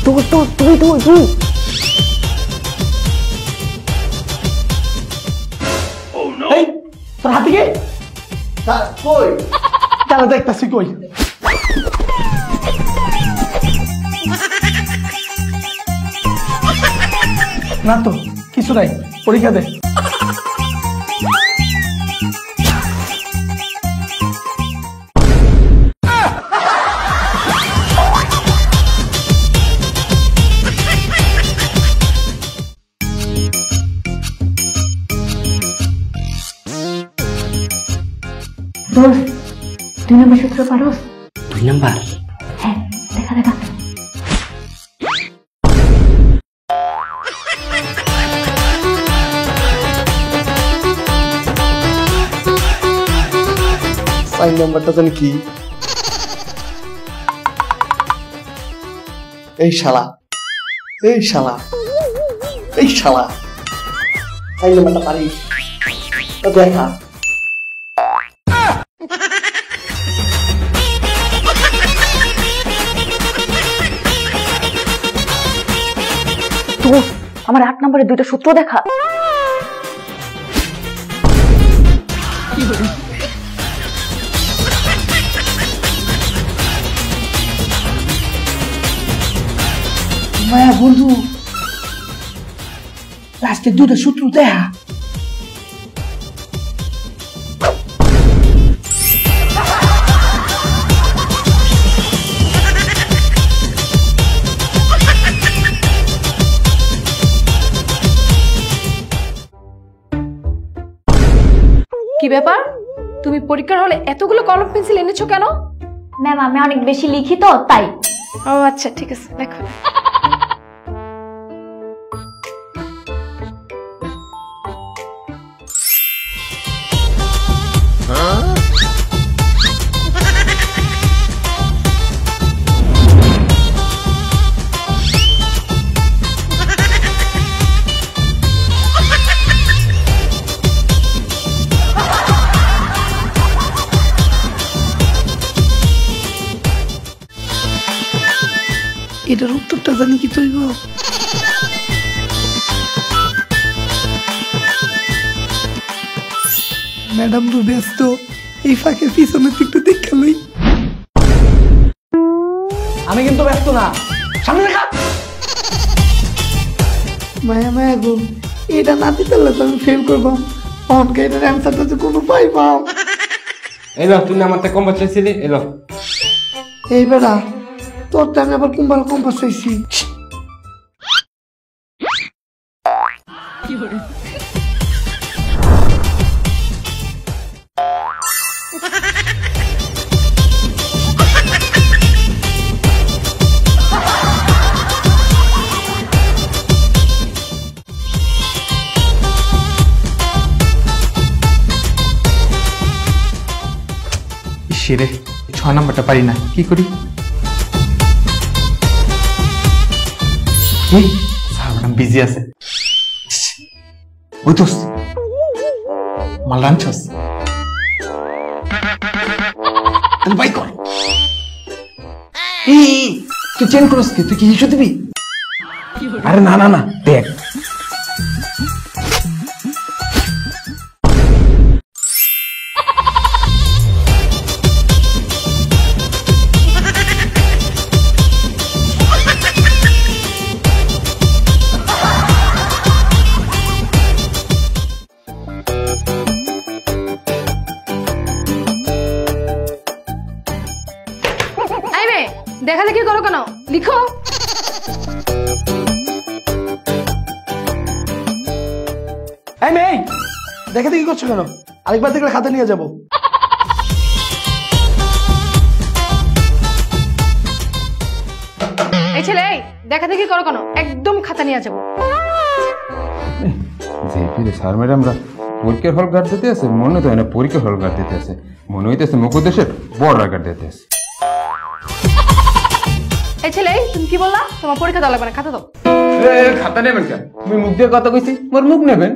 তুই এই তোর হাতে কে কই তাহলে দেখতাছি কই না তো কিছু নাই পরীক্ষা দে বল 2 নম্বর সূত্র পারোস 2 নাম্বার হ্যাঁ দেখা 4 নাম্বারটা জানি কি এই শালা 4 নাম্বারটা পারিস তো দেখা তো আমার 8 নম্বরে 2টা সূত্র দেখা মায়া বন্ধু লাস্টে 2টা সূত্র দেখা কি ব্যাপার তুমি পরীক্ষার হলে এতগুলো কলম পেন্সিল এনেছো কেন ম্যাম আমি অনেক বেশি লিখি তো তাই ও আচ্ছা ঠিক আছে দেখো এটার উত্তরটা জানি কি তৈব ম্যাডাম তো ব্যস্ত এই ফাঁকে পিছনের দিকটা দেখে লই আমি কিন্তু ব্যস্ত না সামনে দেখা মায়া গো এটা না দিতে পারলে তো আমি ফেল করবাম অনকে এটার অ্যান্সারটা তো কোনো পাইবাম এলো তুই না আমারটা কম বাঁচাইছিলি এলো এই বেড়া তোর তো আমি আবার কুম্বাল কম্পাস চাইছি ইসিরে 6 নাম্বারটা পারি না কি করি ম্যাডাম বিজি আছে ওই তো মাল রানছস তাহলে বাই কর তুই চেন করস কি তুই কি হিসু দিবি আরে না না না দেখ দেখা দেখি করো কেন লিখো এই মেয়ে দেখে দেখি করছো কেন আরেকবার দেখলে খাতা নিয়ে যাবো এই ছেলে দেখা দেখি করো কেন একদম খাতা নিয়ে যাবো স্যার ম্যাডামরা পরীক্ষার হল গার্ড দিতে আছে মনে তো হয় না পরীক্ষার হল গার্ড দিতে আছে মনে হইতেছে মুখোদ্দেশের বর্ডার গার্ড দিতে আছে এই ছেলে তুমি কি বললা তোমার পরীক্ষা দেওয়া লাগবে না খাতা দাও খাতা নেবেন কেন তুমি মুখ দিয়ে কথা কইছি মোর মুখ নেবেন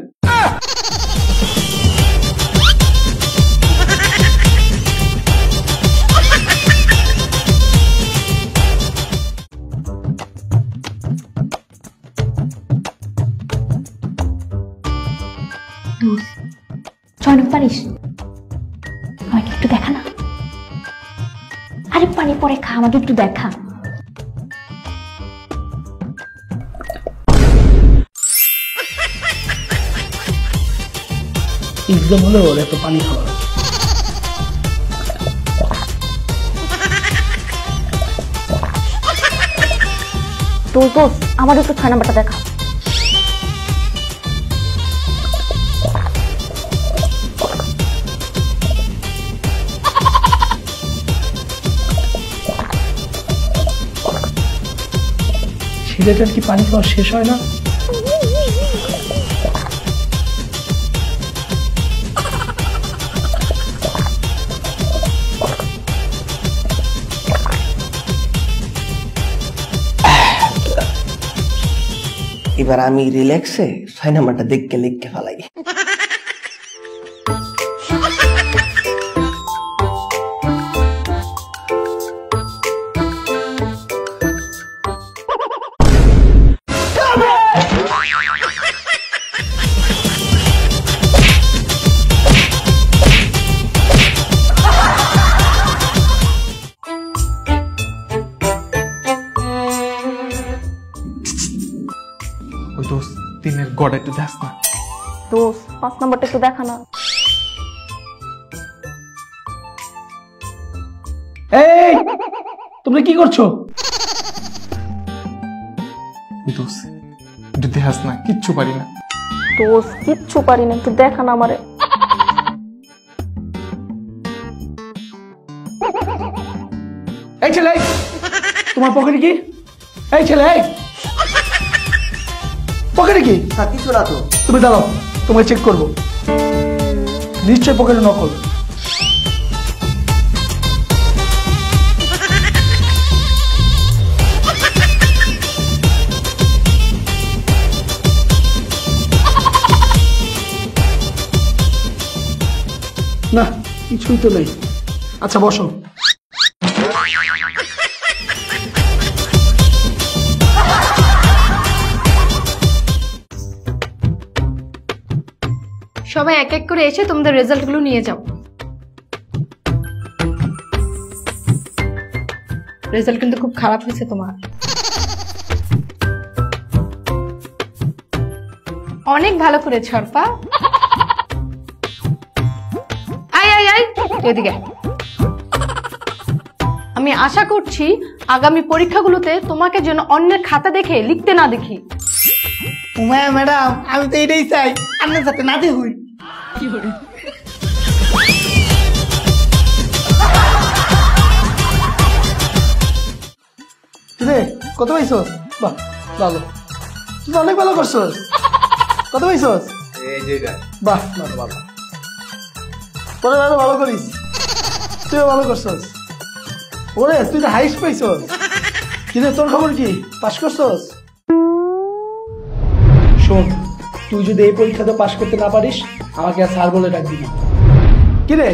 আমাকে একটু দেখা। এক্সাম হলে ওর এত পানি খাওয়া দোস্ত আমার একটু 6 নাম্বারটা দেখা। ছেলেটার কি পানি খাওয়া শেষ হয় না? এবার আমি রিল্যাক্সে 6 নাম্বারটা দেখকে লিখকে ফেলাই। ওই দোস্ত দিনের গড়া একটু দেখ না। দোস্ত 5 নাম্বারটা একটু দেখা না। এই তোমরা কি করছো? ওই দোস্ত একটু দেখাস না, কিচ্ছু পারি না। দোস্ত কিচ্ছু পারি না, একটু দেখা না আমারে। এই ছেলে, তোমার পকেটে কি? এই ছেলে, পকেটে কি? কিছু না তো। তুমি দাঁড়াও, তোমায় চেক করবো। নিশ্চয় পকেটে নকল। না, কিছুই তো নেই। আচ্ছা বসো। সবাই এক এক করে এসে তোমাদের রেজাল্টগুলো নিয়ে যাও। রেজাল্ট কিন্তু খুব খারাপ হয়েছে তোমার। অনেক ভালো করেছ অর্পা। আয় আয় আয় এদিকে। আমি আশা করছি আগামী পরীক্ষাগুলোতে তোমাকে যেন অন্যের খাতা দেখে লিখতে না দেখি। উমায়া ম্যাডাম, আমি তো এটাই চাই, আপনার সাথে নাতে হই। রে কত পাইছস? বাহ ভালো, তুই তো অনেক ভালো করছস। কত পাইছস? বাহ ভালো ভালো, পরে ভালো ভালো করিস। তুইও ভালো করছস। ওরে তুই তো হাইস্ট পাইছস। কিন্তু তোর খবর কি, পাস করছস? শোন, তুই যদি এই পরীক্ষাতে পাস করতে না পারিস, আমাকে আর স্যার বলে ডাকবি না। কি রে?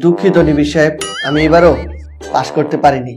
দুঃখিত নিবিড় সাহেব, আমি এবারও পাস করতে পারিনি।